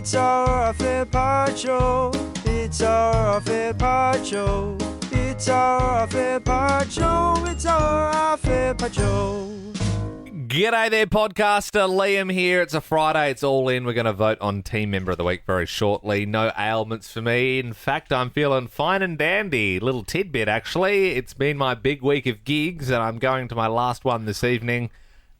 It's our fair part show. It's our fair part show. It's our fair part show. It's our fair part show. G'day there, podcaster. Liam here. It's a Friday. It's all in. We're going to vote on Team Member of the Week very shortly. No ailments for me. In fact, I'm feeling fine and dandy. Little tidbit, actually. It's been my big week of gigs, and I'm going to my last one this evening.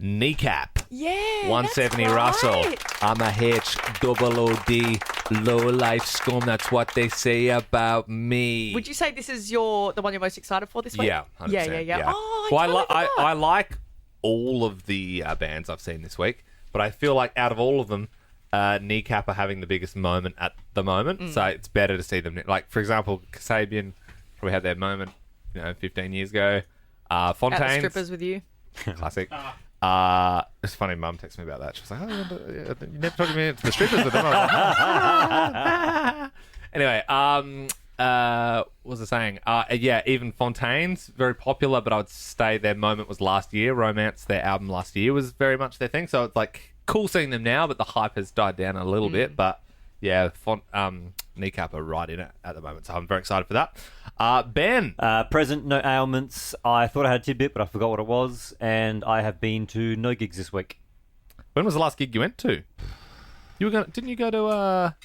Kneecap. Yeah, 170 that's Russell. right. I'm a H-double-O-D. Low-life scum. That's what they say about me. Would you say this is the one you're most excited for this week? Yeah, 100%, Yeah. Oh, Well, totally forgot. I like all of the bands I've seen this week, but I feel like out of all of them, Kneecap are having the biggest moment at the moment, so it's better to see them. Like, for example, Kasabian probably had their moment, 15 years ago. At the Fontaines, strippers with you. classic. It's funny, Mum texted me about that. She was like, you never took me to the strippers with them. I was like, Anyway, what was I saying? Yeah, even Fontaines, very popular, but I would say their moment was last year. Romance, their album last year, was very much their thing. So it's like cool seeing them now, but the hype has died down a little bit. But yeah, Kneecap are right in it at the moment, so I'm very excited for that. Ben. Present, no ailments. I thought I had a tidbit, but I forgot what it was. And I have been to no gigs this week. When was the last gig you went to? Didn't you go to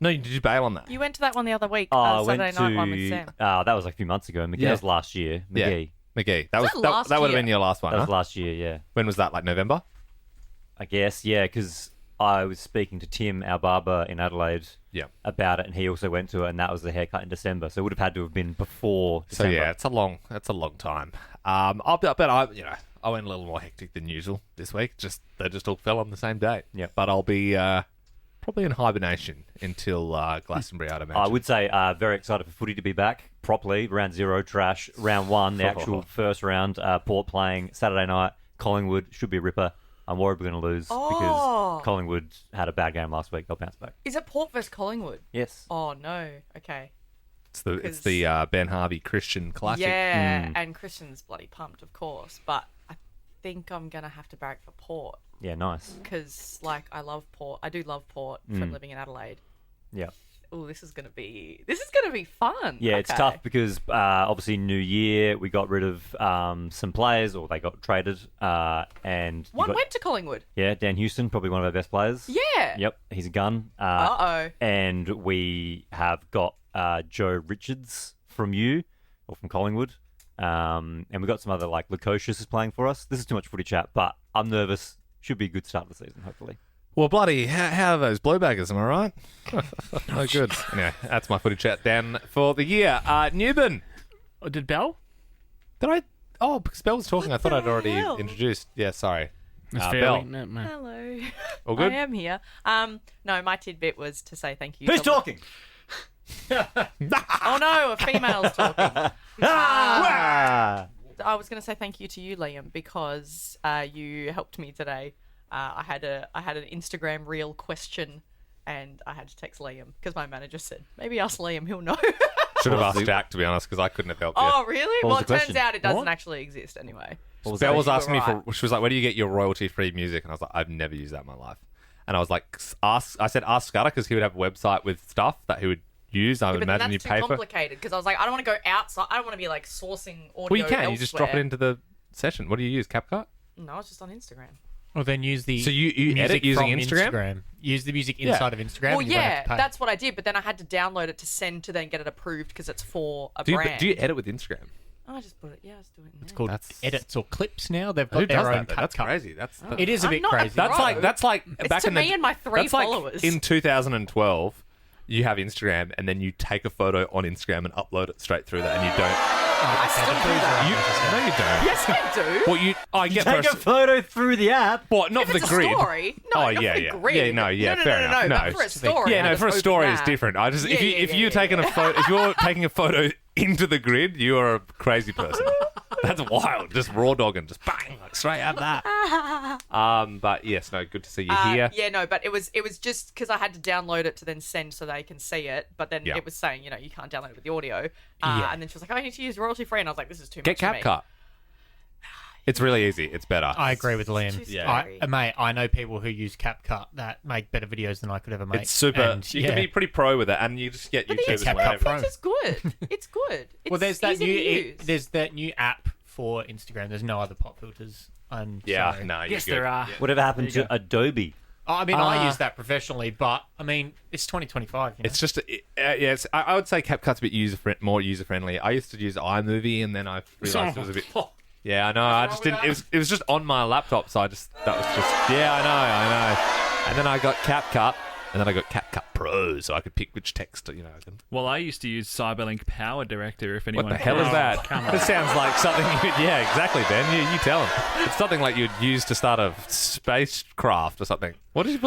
No, did you bail on that? You went to that one the other week. I went Saturday night one with Sam. that was like a few months ago. McGee was last year. McGee. McGee. Was that last that would have year? been your last one, That was huh? last year, yeah. When was that, like November? I guess, yeah, because I was speaking to Tim, our barber in Adelaide, Yeah. about it, and he also went to it, and that was the haircut in December. So it would have had to have been before So December. yeah, it's a long time. I went a little more hectic than usual this week. They just all fell on the same day. Yeah. But I'll be probably in hibernation until Glastonbury, I'd imagine. I would say very excited for footy to be back properly. Round 0, trash. Round 1, the actual first round, Port playing Saturday night. Collingwood should be a ripper. I'm worried we're going to lose because Collingwood had a bad game last week. They'll bounce back. Is it Port versus Collingwood? Yes. Oh, no. Okay. It's the Ben Harvey Christian classic. Yeah, and Christian's bloody pumped, of course. But I think I'm going to have to barrack for Port Yeah, nice. because, I love Port. I do love Port from living in Adelaide. Yeah. Oh, this is going to be fun. Yeah, it's Okay. tough because obviously New Year, we got rid of some players, or they got traded. And One went to Collingwood. Yeah, Dan Houston, probably one of our best players. Yeah. Yep, he's a gun. Uh-oh. And we have got Joe Richards from Collingwood. And we got some other, like, Lukosius is playing for us. This is too much footy chat, but I'm nervous. Should be a good start of the season, hopefully. Well, bloody, how are those blowbaggers? Am I right? No good. Anyway, that's my footy chat down for the year. Newbin. Oh, did Bell? Did I? Oh, because Bell was talking. I thought I'd already hell? introduced. Yeah, sorry. It's Bell. fairly... No, man. Hello. All good? I am here. No, my tidbit was to say thank you. Who's talking? Oh no, a female's talking. Ah! I was going to say thank you to you, Liam, because you helped me today. I had an Instagram reel question, and I had to text Liam because my manager said maybe ask Liam, he'll know. Should have What was asked Jack, to be honest, because I couldn't have helped you. Oh really? What Well, was it the turns question? out it doesn't What? actually exist anyway. Belle was you were asking me right. she was like, where do you get your royalty-free music? And I was like, I've never used that in my life. And I was like, I said, ask Scudder, because he would have a website with stuff that he would use. I would But then imagine you that's pay too for. complicated because I was like, I don't want to go outside. I don't want to be like sourcing audio. Well, you can. You just drop it elsewhere. into the session. What do you use? CapCut? No, it's just on Instagram. Well, then use the So you music edit using from Instagram? Use the music Yeah. inside of Instagram. Well, and you won't have yeah, to pay. that's what I did. But then I had to download it to send to then get it approved because it's for a Do brand. you edit with Instagram? Oh, I just put it. Yeah, I just do it. It's called That's- edits or clips now. They've Who got their does own that? Though? cut. That's crazy. That's It is a I'm bit not a crazy. That's like It's back to in me the, and my 3 that's like followers. in 2012. You have Instagram, and then you take a photo on Instagram and upload it straight through that, and you don't. I still do that. No, you don't. Yes, I do. Well, I get Take a photo through the app. What? Not If for the it's a grid. story. No, Oh, not yeah, for the yeah. grid. Yeah, no, yeah, no, fair no, enough. No, No, but for a story. Yeah, I no, just for a open story that. it's different. I just Yeah, if you're taking a photo, if you're taking a photo into the grid, you are a crazy person. That's wild. Just raw dogging, just bang, like straight at that. But yes, no, good to see you here. Yeah, no, but it was just because I had to download it to then send so they can see it. But then Yeah. it was saying, you can't download it with the audio. Yeah. And then she was like, I need to use royalty free, and I was like, this is too Get much for me. CapCut. It's really easy. It's better. I agree with Liam. Too Yeah. scary. Mate, I know people who use CapCut that make better videos than I could ever make. It's super. And, You can be pretty pro with it, and you just get But the YouTubers. CapCut whatever. Pro. interface is good. It's good. It's well, there's that easy new to use. there's that new app for Instagram. There's no other pop filters. Yeah, sorry. no, you're Yes, good. there are. Whatever happened There you to Adobe? I mean, I use that professionally, but I mean, it's 2025. You know? It's just, yes, I would say CapCut's a bit more user friendly. I used to use iMovie, and then I realized it was a bit. Yeah, I know. I just didn't. It was just on my laptop, so that was just. Yeah, I know. And then I got CapCut, and then I got CapCut Pro, so I could pick which text. I can. Well, I used to use Cyberlink Power Director. If anyone. What the hell is that? That sounds like something. Yeah, exactly, Ben. You tell him. It's something like you'd use to start a spacecraft or something. What's it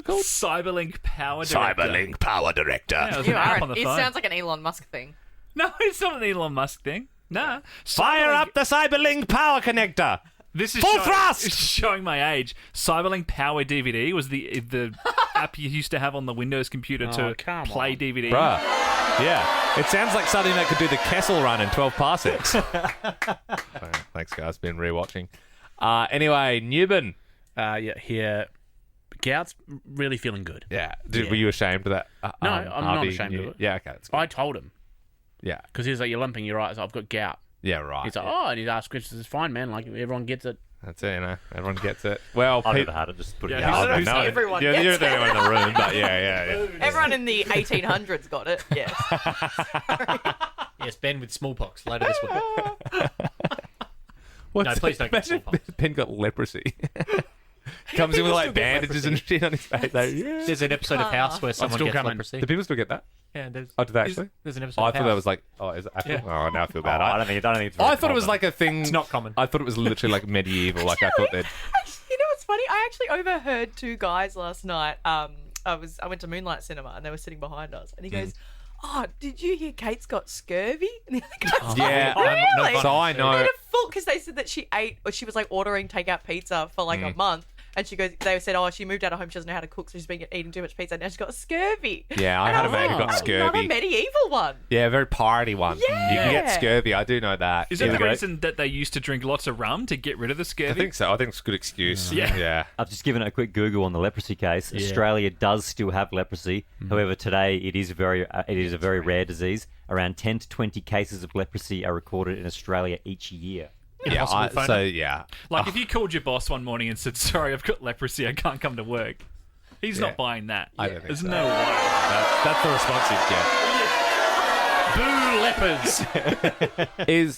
called? Cyberlink Power Director. Cyberlink Power Director. Yeah, it was You an are. app on the It phone. sounds like an Elon Musk thing. No, it's not an Elon Musk thing. Nah. Fire Cyberlink- up the Cyberlink Power Connector. This is Full showing, thrust! It's showing my age. Cyberlink Power DVD was the app you used to have on the Windows computer to come play on. DVD. Bruh. Yeah. It sounds like something that could do the Kessel run in 12 parsecs. Thanks, guys. Been rewatching. Anyway, Newman. Here, Gout's really feeling good. Yeah. Were you ashamed of that? No, I'm not Harvey ashamed knew- of it. Yeah, okay. That's good. I told him Yeah. because he was like, "You're limping, you're right." So I've got gout. Yeah, right. He's like, "Oh," and he's asked questions. It's fine, man. Like everyone gets it. That's it, Everyone gets it. Well, I've Pete- never had it. Just put it Yeah, out who's- there. who's- Everyone you're gets the only one in the room, but yeah. Everyone in the 1800s got it. Yes. yes, Ben with smallpox later this week. What's No, please don't get imagine smallpox. Ben got leprosy. Comes in with like bandages and shit on his face. Like, yeah. There's an episode of House where someone still gets coming. leprosy. Do people still get that? Yeah, there's, Oh, did they actually? there's an episode I of thought House. that was like, is it Apple? Yeah. Oh, now I feel Oh, bad. I don't think it's very I thought it was common. like a thing. It's not common. I thought it was literally like medieval. Like I thought they'd. You know what's funny? I actually overheard two guys last night. I went to Moonlight Cinema and they were sitting behind us, and he goes, "Oh, did you hear Kate's got scurvy?" And the other guy's Yeah, like, I'm- really? so I They know. had a full because they said that she ate or she was like ordering takeout pizza for like a month. And she goes, they said, oh, she moved out of home. She doesn't know how to cook, so she's been eating too much pizza. Now she's got scurvy. Yeah, I And had a was mate who like, got "Oh, Another scurvy. medieval one. Yeah, a very party one. You can get Yeah. scurvy. I do know that. Is that Here the we go. reason that they used to drink lots of rum to get rid of the scurvy? I think so. I think it's a good excuse. Yeah. Yeah. I've just given it a quick Google on the leprosy case. Australia does still have leprosy. However, today it is a very rare disease. Around 10 to 20 cases of leprosy are recorded in Australia each year. Yeah. Impossible phone So it. yeah. Like if you called your boss one morning and said, "Sorry, I've got leprosy. I can't come to work." He's Yeah. not buying that. I don't think There's so. no way. That's the response you'd get. Boo lepers.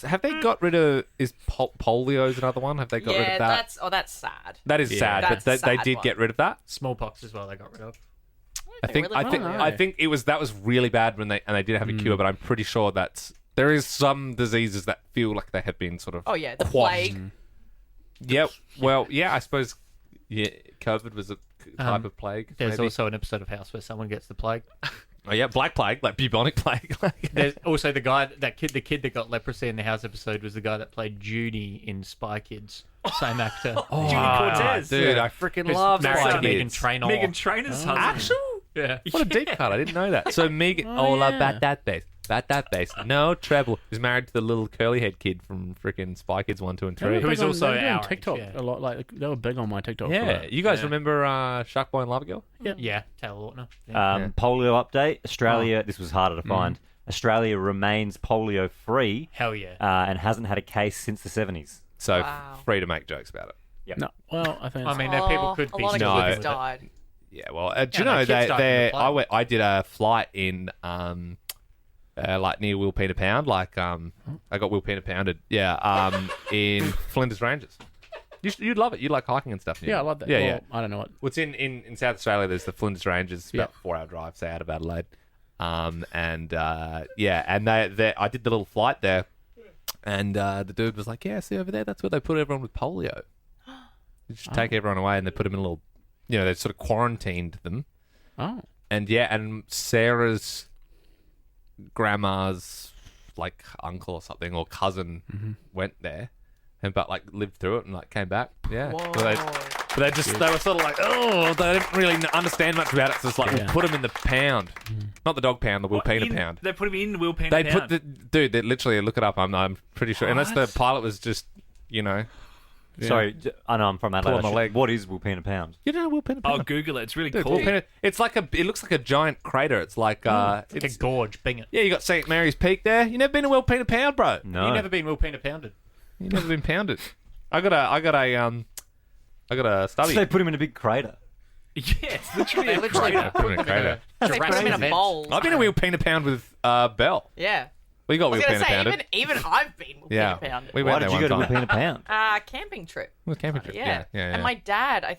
Have they got rid of? Is polio's another one? Have they got rid Yeah, of that? that's sad. That is sad, but That's they sad did one. get rid of that. Smallpox as well. They got rid of. I think really I think don't I know. think that was really bad when they did have a cure, but I'm pretty sure there is some diseases that feel like they have been sort of Oh yeah, the quashed. plague. Yep. Well, yeah, I suppose. Yeah, COVID was a type of plague. There's maybe. also an episode of House where someone gets the plague. Oh yeah, black plague, like bubonic plague. There's also the kid that got leprosy in the House episode was the guy that played Judy in Spy Kids. Same actor. Judy Cortez. Dude, Yeah. I freaking Who's love married to Spy Megan Kids. Trainor. Megan Trainor's husband. Actual? Yeah. What a deep cut! I didn't know that. So Megan, all yeah. about that bass, no treble. Is married to the little curly head kid from freaking Spy Kids 1, 2, and 3. Who is also they were doing our age, TikTok yeah. a lot. Like they were big on my TikTok. for Yeah, that. you guys Yeah. remember Shark Boy and Lava Girl? Yeah, Taylor Lautner. Yeah. Polio update. Australia, this was harder to find. Australia remains polio free Hell yeah. and hasn't had a case since the 70s. So Wow. free to make jokes about it. No, well, I think. I mean, there people could a be lot of still No. living kids with it. died. Yeah, well, do you no, know kids they died from the they plague. I did a flight in like near Wilpena Pound, like I got Wilpena Pounded, in Flinders Ranges. You'd love it. You'd like hiking and stuff. yeah, I love that. Yeah, well, yeah. I don't know what. What's in South Australia? There's the Flinders Ranges. It's about a 4-hour drive, say, out of Adelaide. And they I did the little flight there, and the dude was like, "Yeah, see over there, that's where they put everyone with polio. You just take everyone away, and they put them in a little, they sort of quarantined them." Oh, And Sarah's grandma's like uncle or something or cousin went there, but like lived through it and like came back. Yeah. Whoa. But they were sort of like, oh, they didn't really understand much about it. So it's like, we'll put them in the pound, not the dog pound, the Wilpena pound. They put him in Wilpena They Pound. put they literally look it up. I'm pretty sure, unless the pilot was just, Sorry, I know I'm from Adelaide. Pull on the I should- leg. What is Wilpena Pound? You don't know Wilpena Oh, Pound? Google it. It's really Dude, cool. Wilpena- it's like it looks like a giant crater. It's like It's it's a gorge. Bing it. yeah. You got St Mary's Peak there. You never been to Wilpena Pound, bro? No. You've never been Wilpena pounded. You never been pounded. I got a stubby. So they put him in a big crater. Yeah, it's literally They a literally crater. Put him in a crater. They put him in a event. bowl. I've been to Wilpena Pound with Belle. Yeah. We got I was gonna Wilpena say, Pounded. even I've been with Yeah, Peter Pounded. we Why went did there you go to one time. Wilpena Pound? Camping trip. It was camping trip. Yeah. Yeah. And my dad, I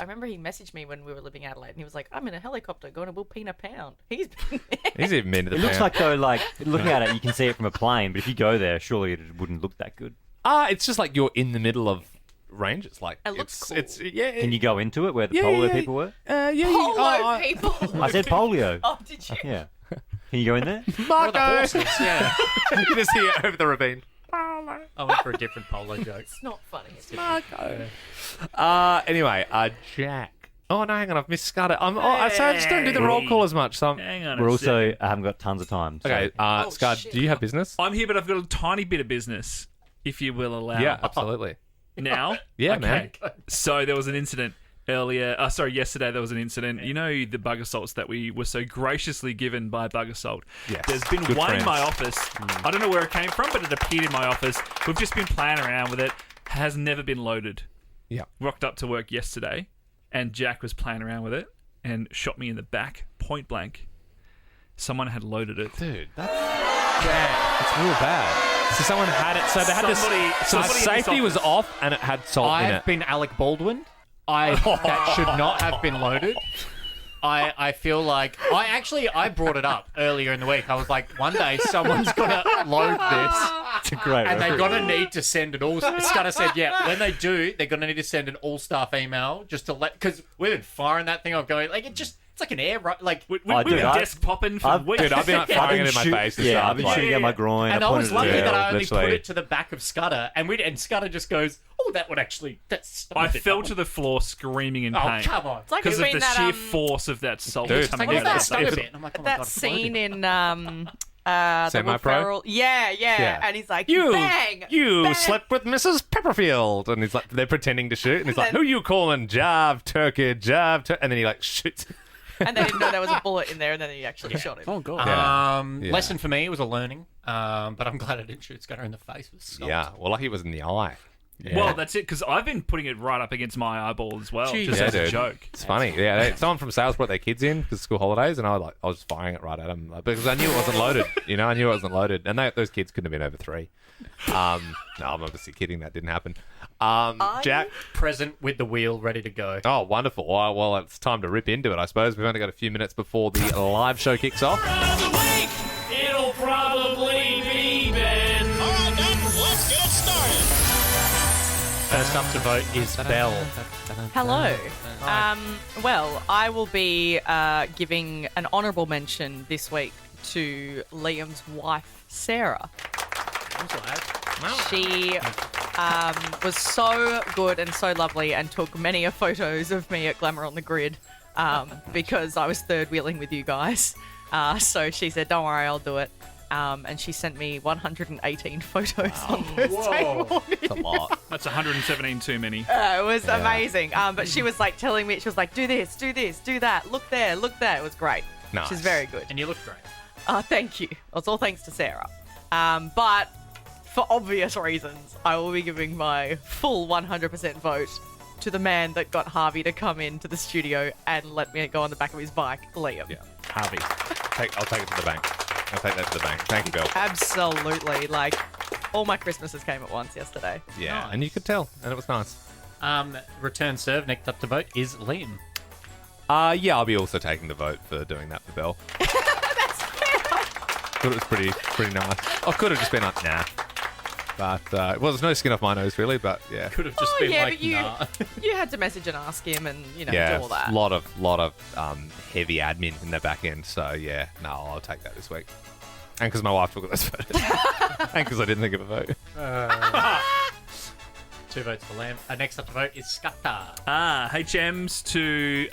remember he messaged me when we were living in Adelaide, and he was like, "I'm in a helicopter going to Wilpena Pound." He's been there. He's even been to the It looks pound. like though, like looking at it, you can see it from a plane. But if you go there, surely it wouldn't look that good. It's just like you're in the middle of ranges. Like It looks cool. It's yeah. Can you go into it where the polio people were? Yeah. Polo people. I said polio. Oh, did you? Yeah. Can you go in there? Marco. Yeah. You just hear it over the ravine. I went for a different polo joke. It's not funny. It's Anyway, Jack. Oh no, hang on, I've missed Scudder. So I just don't do the roll call as much. So I'm... Hang on. We're a also second. haven't got tons of time. So. Okay, Oh, Scud, shit. do you have business? I'm here, but I've got a tiny bit of business, if you will allow. Yeah, absolutely. Now. Yeah, Okay. man. So there was an incident yesterday there was an incident. You know the bug assaults that we were so graciously given by Bug Assault? Yes. There's been Good one in friends. my office. I don't know where it came from, but it appeared in my office. We've just been playing around with it. Has never been loaded. Yeah. Rocked up to work yesterday, and Jack was playing around with it and shot me in the back, point blank. Someone had loaded it. Dude, that's real bad. So someone had it. So they had Somebody- this. So the somebody in this safety was office. off, and it had salt in I've it. been Alec Baldwin. That should not have been loaded. I feel like I brought it up earlier in the week. I was like, one day someone's gonna load this, It's a great. and they're reference. gonna need to send an all. Scudder said, yeah, when they do, they're gonna need to send an all staff email just to let, because we've been firing that thing off, going like it's like an air like. We've Oh, been dude, I- desk popping for I've- weeks. Dude, I've been like firing it in my face and Yeah, stuff. I've been like- shooting at my groin. And I was pointed lucky at it. that I only literally. put it to the back of Scudder, and Scudder just goes, "Oh, that would actually." I fell to the floor screaming in Oh, pain. come on! It's like Because of between the that, sheer force of that salt Dude, coming Like, Yeah, that out of stung the a face. bit. I'm like, oh my that God, it's scene loaded. in the Semi-Pro? Will Ferrell. Yeah, Yeah. and he's like, You bang, you slept with Mrs. Pepperfield, and he's like, they're pretending to shoot, and he's like, then- who you calling? Jav, Turkey, and then he like shoots. and they didn't know there was a bullet in there, and then he actually shot him. Oh god. Yeah. Lesson for me, it was a learning. But I'm glad I didn't shoot Scudder in the face with salt. Yeah, well, lucky it was in the eye. Yeah. Well, that's it, because I've been putting it right up against my eyeball as well, Jeez. just Yeah, as a dude. joke. It's funny. Yeah, someone from sales brought their kids in because school holidays, and I was firing it right at them because I knew it wasn't loaded. I knew it wasn't loaded, and those kids couldn't have been over 3. No, I'm obviously kidding. That didn't happen. Jack. Present with the wheel ready to go. Oh, wonderful. Well, it's time to rip into it, I suppose. We've only got a few minutes before the live show kicks off. It'll probably be Ben. Alright then, let's get started. First up to vote is Belle. Hello. Well, I will be giving an honourable mention this week to Liam's wife, Sarah. She was so good and so lovely and took many photos of me at Glamour on the Grid because I was third wheeling with you guys. So she said, don't worry, I'll do it. And she sent me 118 photos on Thursday morning. It's a lot. That's 117 too many. It was amazing. But she was like telling me, she was like, do this, do that, look there. It was great. Nice. She's very good. And you look great. Thank you. It's all thanks to Sarah. But for obvious reasons, I will be giving my full 100% vote to the man that got Harvey to come into the studio and let me go on the back of his bike, Liam. Yeah. Harvey. I'll take it to the bank. I'll take that to the bank. Thank you, Bill. Absolutely. Like, all my Christmases came at once yesterday. Yeah, Nice. and you could tell, and it was nice. Return serve. Next up to vote is Liam. Yeah, I'll be also taking the vote for doing that for Bill. Thought it was pretty nice. I could have just been like, nah. But, well, there's no skin off my nose, really, but yeah. Could have just Oh, been yeah, like, but you, nah. you had to message and ask him and, do all that. lot of heavy admin in the back end. So yeah, no, I'll take that this week. And because my wife took those photos, and because I didn't think of a vote. 2 votes for Lamb. Next up to vote is Scudder. HMs to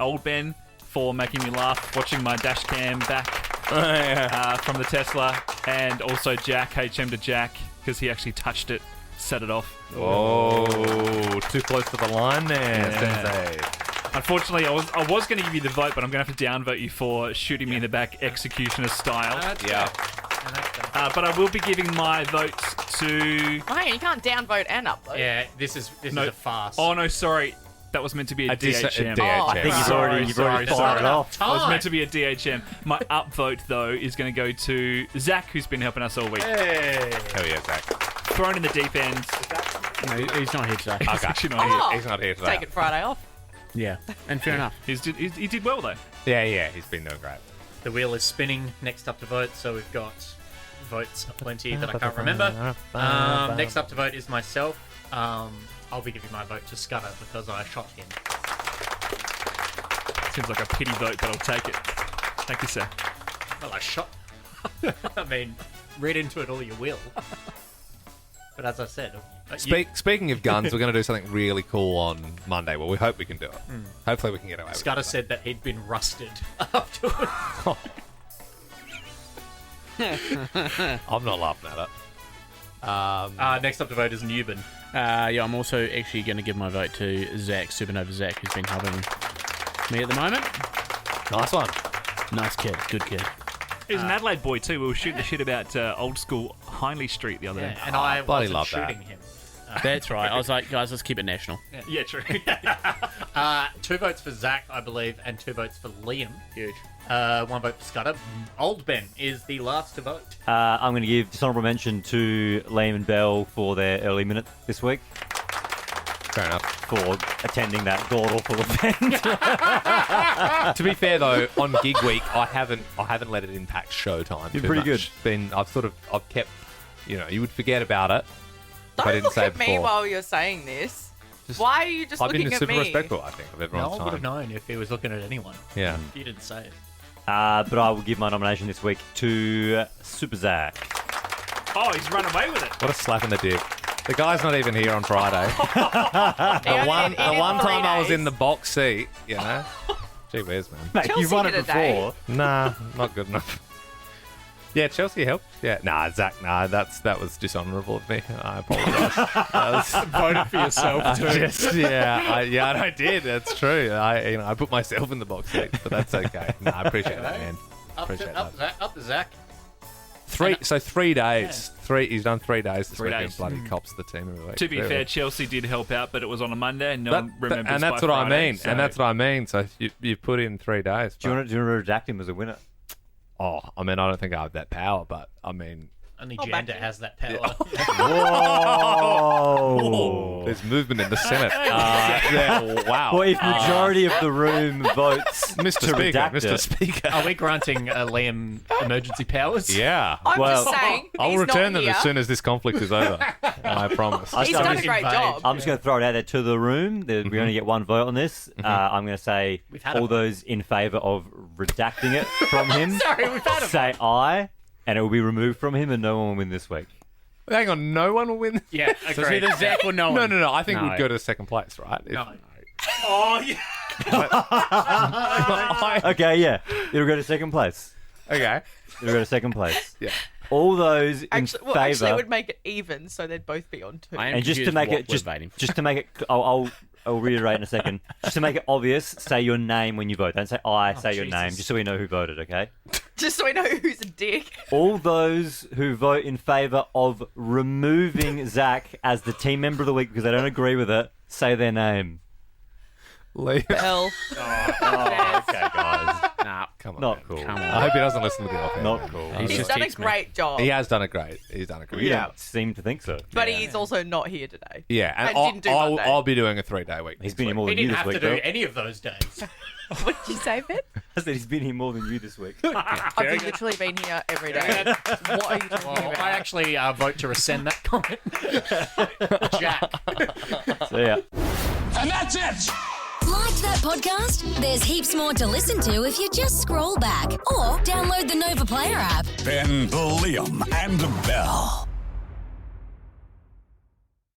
old Ben, for making me laugh, watching my dash cam back from the Tesla, and also Jack, HM to Jack, because he actually touched it set it off. Oh, too close to the line there, Yeah. Sensei. Unfortunately, I was going to give you the vote, but I'm going to have to downvote you for shooting me in the back executioner style. Yeah. But I will be giving my votes to... Oh, hang on, you can't downvote and upvote. Yeah, this is a farce. Oh, no, sorry. That was meant to be a DHM. Oh, I think You've already fired it off. It was meant to be a DHM. My upvote, though, is going to go to Zach, who's been helping us all week. Hell yeah, Zach. Thrown in the deep end. No, he's not here today. He's actually not here. Oh, He's not here today. take it Friday off. Yeah, and fair enough. He did well, though. Yeah, he's been doing great. The wheel is spinning. Next up to vote, so we've got votes aplenty that I can't remember. Next up to vote is myself. I'll be giving my vote to Scudder because I shot him. Seems like a pity vote, but I'll take it. Thank you, sir. Well, I shot. I mean, read into it all you will. But as I said, Speaking of guns, we're going to do something really cool on Monday. Well, we hope we can do it. Hopefully we can get away with it. Scudder said that he'd been rusted afterwards. I'm not laughing at it. Next up to vote is Newbin. Yeah, I'm also actually going to give my vote to Zach, Supernova Zach, who's been helping me at the moment. Nice one. Nice kid, good kid. He's an Adelaide boy, too. We were shooting the shit about old school Hindley Street the other day. And I bloody wasn't love shooting that. him. That's right. I was like, guys, let's keep it national. Yeah, true. 2 votes for Zach, I believe, and 2 votes for Liam. Huge. 1 vote for Scudder. Old Ben is the last to vote. I'm going to give dishonourable mention to Liam and Bell for their early minute this week Fair enough. for attending that god-awful event. To be fair though, on gig week, I haven't let it impact showtime. You're too pretty much. I've kept, you would forget about it. if I Don't didn't look say at it me before. while you're saying this. Why are you just I've looking been at super me? respectful, I think, of No everyone's one would have time. known if he was looking at anyone. Yeah. You didn't say it. But I will give my nomination this week to Super Zach. Oh, he's run away with it. What a slap in the dick. The guy's not even here on Friday. The one time I was in the box seat, Gee whiz, man. Mate, Chelsea you've won did it a day. before. Nah, not good enough. Yeah, Chelsea helped. Yeah, nah, Zach, nah, that was dishonourable of me. I apologise. Voted for yourself, too. I did. That's true. I put myself in the box seat, but that's okay. Nah, I appreciate that, man. Up to Zach. 3 days. He's done 3 days this 3 weekend. days. Bloody cops the team every week. To be Really. fair, Chelsea did help out, but it was on a Monday, and no one remembers and that's by what I Friday, mean. so- And that's what I mean. So you put in 3 days. Do you want to redact him as a winner? Oh, I mean, I don't think I have that power, but I mean, Only Oh, back Janda you. has that power. Whoa! there's movement in the Senate. Wow. Well, if majority of the room votes Mr. to Speaker, redact Mr. it, Speaker. Are we granting Liam emergency powers? Yeah. I'm Well, just saying. I'll he's return not them here. as soon as this conflict is over. I promise. He's I'm done a just- great job. I'm just going to throw it out there to the room. We only get one vote on this. I'm going to say We've had all a- those in favour of redacting it from him Sorry, we've had a say aye, and it will be removed from him, and no one will win this week. Hang on, no one will win? Yeah, So it's agreed. either Zach or no one. No. I think No. we'd go to second place, right? No. Oh, yeah. Okay, yeah, it'll go to second place. Okay. It'll go to second place. Yeah. All those in Actually, it favour, would make it even, so they'd both be on 2. I am and just to confused make what it we're voting. just to make it, I'll reiterate in a second. Just to make it obvious, say your name when you vote. Don't say I. Say your Jesus. name, just so we know who voted. Okay. Just so we know who's a dick. All those who vote in favour of removing Zach as the team member of the week because they don't agree with it, say their name. Leave. Bell. Okay, guys. Nah, Come on. Not man. cool. come I on. hope he doesn't listen to the off-air. Not cool. He's He's just done a text me. great job. He has done a great. He's done a great. You Yeah. don't seem to think so. But he's also not here today. Yeah, and And didn't do Monday. I'll be doing a 3-day week. He's next been here week. more He than you didn't this have to week, do though. any of those days. What did you say, Ben? I said he's been here more than you this week. I've literally been here every day. What are you talking Well, about? I actually vote to rescind that comment. Jack. So yeah. And that's it! Like that podcast? There's heaps more to listen to if you just scroll back or download the Nova Player app. Ben, Liam, and Bell.